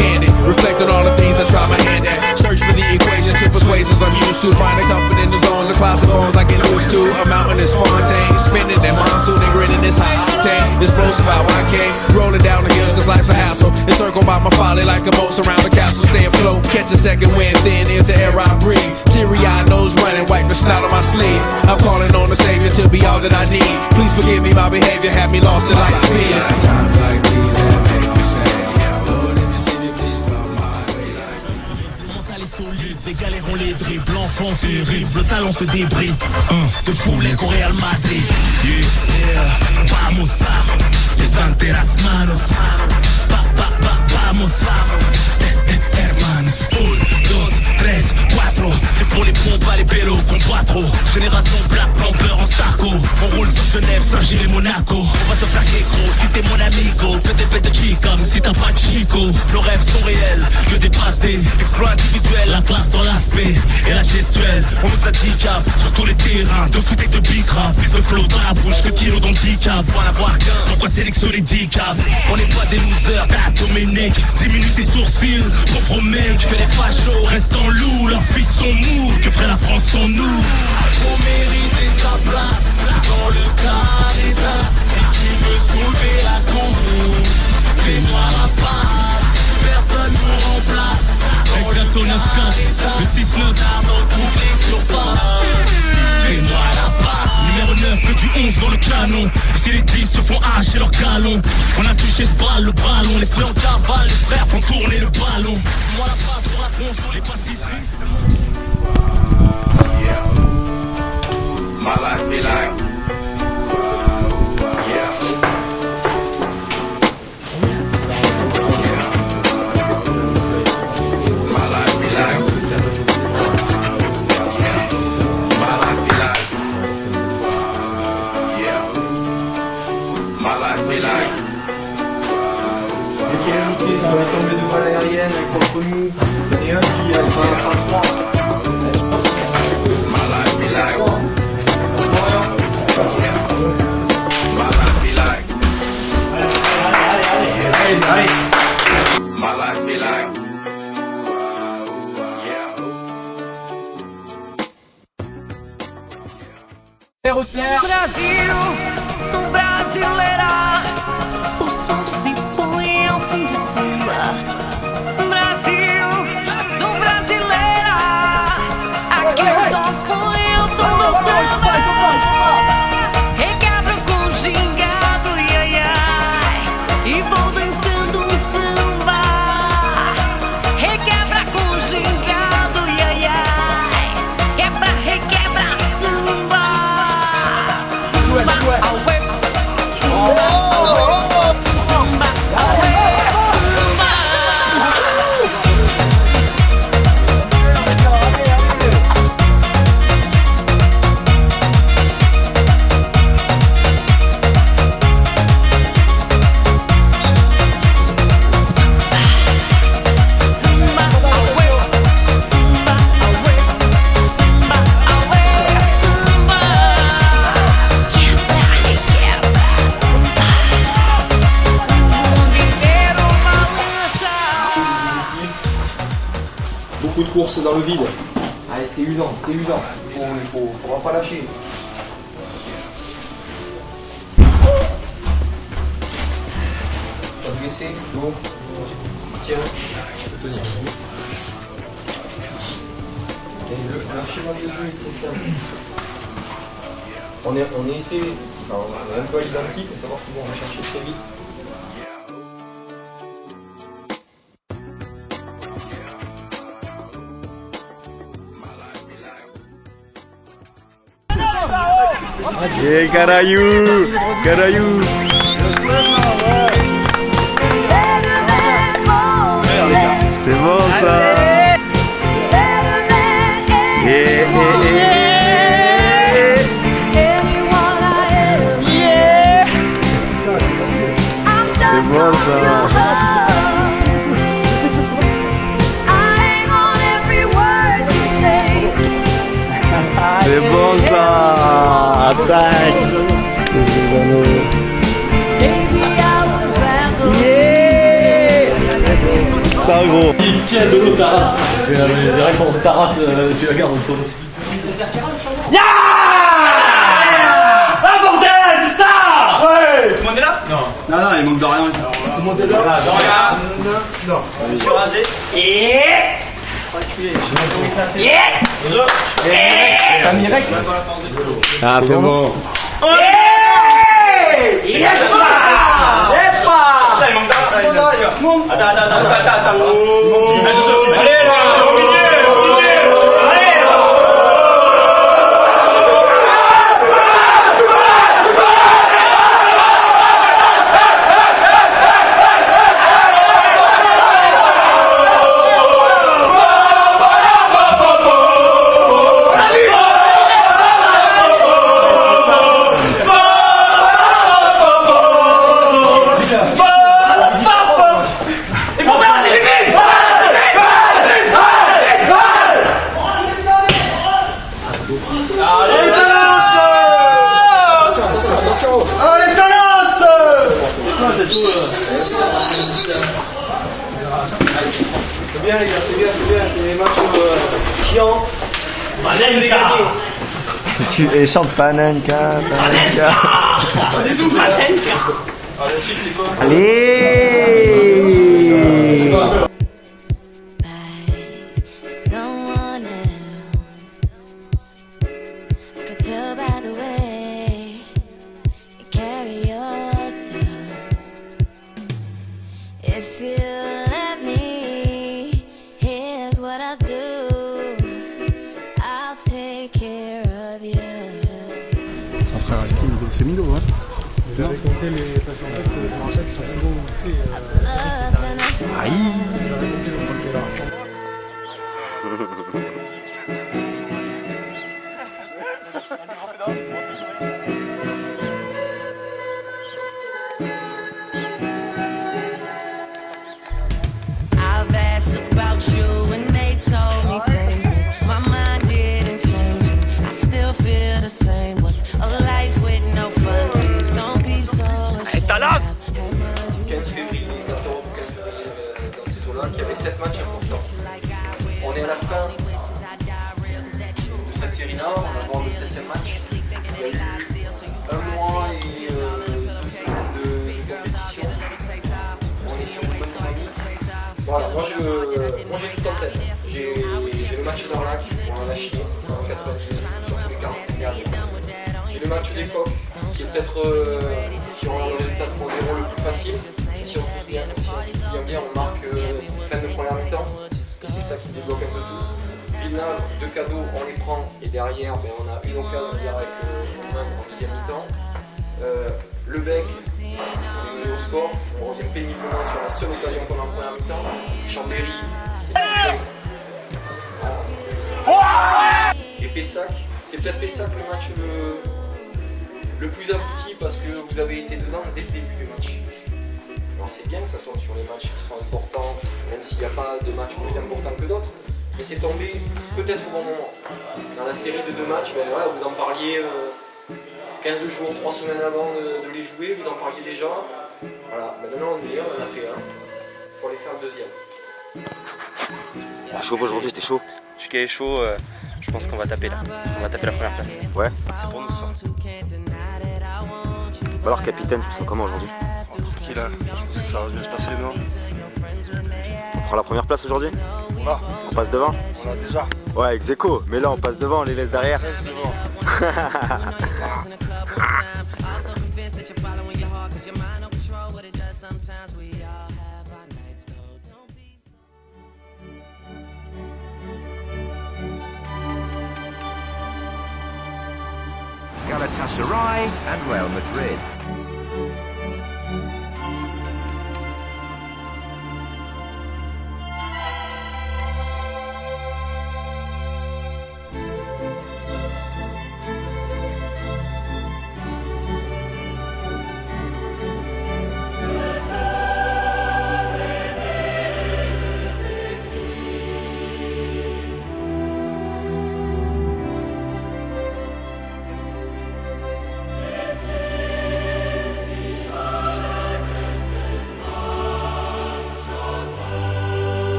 candid. Reflect on all the things I try my hand at. Search for the equation to persuasions I'm used to. Find a comfort in the zones of clouds and bones I get loose to. A mountain is Fontaine, spinning in monsoon and grinning this high octane. Explosive how I came, rolling down the hills cause life's a hassle. Encircled by my folly like a moat around the castle. Stay afloat, catch a second wind, thin is the air I breathe. Teary-eyed nose running, wipe the snout on my sleeve. I'm calling on the Savior to be all that I need. Please forgive me, my behavior had me lost in light speed. Times like these that make me say, Lord, if you see me, please come my way. Le mental est solide, des galères on les dribble, l'enfant terrible, le talent se débride. De fou les Real Madrid. Vamos, levante las manos. Vamos, hermanos. 1, 2, 3, 4. C'est pour les pompes, les pélos qu'on boit trop. Génération Black Panther en Starco. On roule sur Genève, Saint-Gilles et Monaco. On va te faire gros si t'es mon amigo. Que des bêtes de chicam si t'as pas de chico. Nos rêves sont réels, que des passes des exploits individuels. La classe dans l'aspect et la gestuelle. On nous a dit cave sur tous les terrains. De foot et de bicrave. Plus de flow dans la bouche que kilo d'handicap. Faut en avoir qu'un, pourquoi sélectionner 10 caves? On n'est pas des losers, t'as Dominique. 10 minutes des sourcils, pauvres mecs. Que les fachos restent en loup, leurs fils sont mous. Que ferait la France sans nous? Faut mériter sa place dans le Caritas. Si tu veux soulever la coupe, fais-moi la passe. Personne nous remplace. Avec la son 9-4, le 6-9, couplé sur passe. Fais-moi la passe. Numéro 9, que du 11 dans le canon. Si les 10 se font hacher leur galon, on a touché de balle, le bras long. Les frères en cavale, les frères font tourner le ballon. Moi la passe sur la tronche, sur les pâtisseries. My life be like, yeah. My life be like, my life be like, yeah. My life be like, Sur la tombée de balle aérienne contre nous, il y en a un qui a fait 3. my life be like, my life be like, Allez. my life be like, yeah. Brasil, sou brasileira. O som se põe ao som de samba. Brasil, sou brasileira. Aqui os sons põem ao som do samba. Requebra com gingado, ai, ai, e vou dançando um samba. Requebra com gingado, ai, ai, quebra, requebra, samba. Samba, auê, samba, auê, samba, auê, samba. Beaucoup de courses dans le vide. Allez, c'est usant, c'est usant. Faudra pas lâcher. Pas blessé, go. Tiens, je peux tenir. Et l'archivement du jeu est très simple. On est essayé, enfin, on est un peu à l'identique, à savoir qu'ils vont rechercher très vite. Carayou, Carayou. C'est bon ça. C'est bon ça. C'est bon ça. Attaque. Yeah. ça, gros. Tiens, de l'eau, Taras. Les réponses de Taras, tu la gardes en dessous. Ya ah, bordel, c'est ça. Ouais. Tout le monde est là? Non. Non, il manque de rien. Tout le monde est là? De rien. Non. Je suis rasé. T'as mis rec? Ah, c'est bon. Il manque de Attends. Allez là, au milieu. C'est bien les gars, c'est des matchs chiants. Panenka. Tu chante Panenka. C'est tout, Panenka. La suite c'est quoi? Allez. Someone else. I could tell by the way you carry yourself. If you let me, here's what I'll do. I'll take care of you. C'est Milo, hein. I've loved and I've asked about you and they told me things, but my mind didn't change and I still feel the same. What's a life with no fun? Please don't be so ashamed. 15 février, 15 février dans ces eaux-là, qu'il y avait 7 matchs importants. On est à la fin de cette série-là, on aborde le 7e match. Il y a eu 1 mois et 2 jours de compétition. On est sur une bonne dynamique. Voilà, moi j'ai tout en tête. J'ai le match d'Orlac pour la Chine, en 90 sur tous les 45 derniers. J'ai le match des Coqs, qui est peut-être, si on a le résultat de 3-0, le plus facile. Si on se souvient bien, on marque fin de première mi-temps. Et c'est ça qui débloque un peu tout. Villeneuve, 2 cadeaux, on les prend. Et derrière, ben, on a une occasion avec en deuxième mi-temps. Le Bec, on est au score. On revient péniblement sur la seule occasion qu'on a en première mi-temps. Chambéry, c'est et Pessac, c'est peut-être Pessac le match le plus abouti parce que vous avez été dedans dès le début du match. Alors c'est bien que ça tombe sur les matchs qui sont importants, même s'il n'y a pas de match plus important que d'autres, mais c'est tombé peut-être au bon moment. Dans la série de 2 matchs, ben voilà, vous en parliez 15 jours, 3 semaines avant de les jouer, vous en parliez déjà. Voilà, maintenant on y est, on en a fait un. Il faut aller faire le deuxième. T'es chaud aujourd'hui, t'es chaud? Je suis chaud, je pense qu'on va taper là. On va taper la première place. Ouais. C'est pour nous ce soir. Bah alors capitaine, tu te sens comment aujourd'hui? Tranquille, là. Je pense que ça va bien se passer, non? On prend la première place aujourd'hui? Voilà. On passe devant? On l'a déjà. Ouais, ex aequo, mais là on passe devant, on les laisse derrière. Reste devant. Galatasaray and Real Madrid.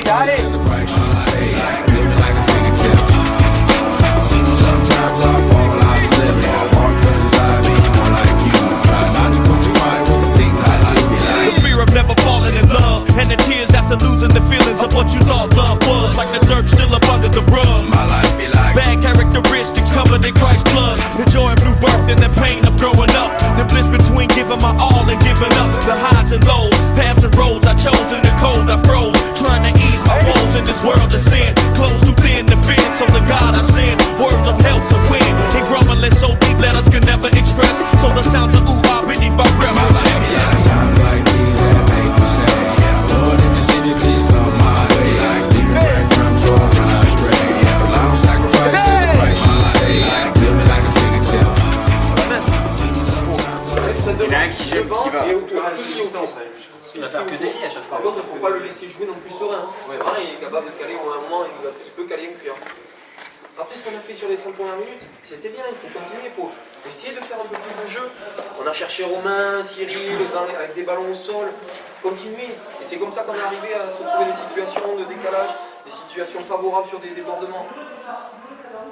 Sometimes I fall, I slip. Walk friends, I be more like you. Try not to put your fire with the things I like. The fear of never falling in love, and the tears after losing the feelings of what you thought love was. Like the dirt still up under the rug. My life be like Bad characteristics covered in Christ's blood. The joy of new birth and the pain of growing up. The bliss between giving my all and giving up. The highs and lows, paths and roads I chose in the cold I froze. Trying to ease my woes in this world of sin. Clothes too thin to fit, so the God I send. Words of help to win. And grumbling so deep letters can never express. So the sounds of ooh ah beneath my breath. my life be like times like these that make me say, yeah, Lord, if you see me, please come my way. Like leaving breadcrumbs or when I stray. Yeah, but I don't sacrifice in the price you pay. Like live me like a fairy tale. Il y en a un qui jette, qui va. Et autour, tout ce qui est autour. Il va faire que défier à chaque fois. Par contre, il ne faut pas le laisser jouer non plus serein. Vraiment, il est capable de caler au un moment, il peut caler un cuir. Après, ce qu'on a fait sur les 30 premières minutes, c'était bien, il faut continuer, il faut essayer de faire un peu plus de jeu. On a cherché Romain, Cyril, avec des ballons au sol, continuer. Et c'est comme ça qu'on est arrivé à se trouver des situations de décalage, des situations favorables sur des débordements.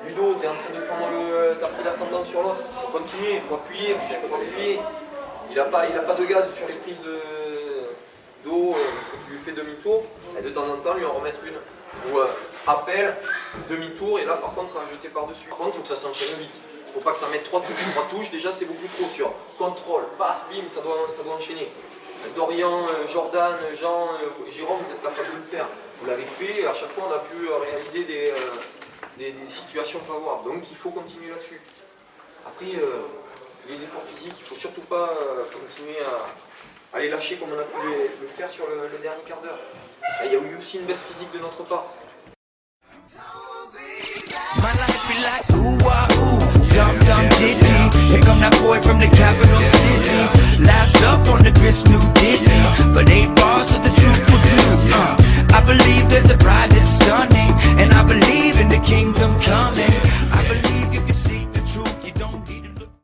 Ludo, tu es en train de prendre t'as pris l'ascendant sur l'autre, il faut continuer, il faut appuyer, il faut appuyer. Il n'a pas de gaz sur les prises d'eau, que tu lui fais demi-tour, et de temps en temps lui en remettre une. Ou appel, demi-tour, et là par contre à jeter par-dessus. Par contre, il faut que ça s'enchaîne vite. Il ne faut pas que ça mette 3 touches, déjà c'est beaucoup trop sur contrôle, passe, bim, ça doit enchaîner. Dorian, Jordan, Jean, Jérôme, vous êtes capables de le faire. Vous l'avez fait, et à chaque fois on a pu réaliser des situations favorables. Donc il faut continuer là-dessus. Après, les efforts physiques, il ne faut surtout pas continuer à les lâcher comme on a pu le faire sur le dernier quart d'heure. Il y a eu aussi une baisse physique de notre part. My life be like ooh ah ooh, dumb dumb ditty. Here come that boy from the capital city.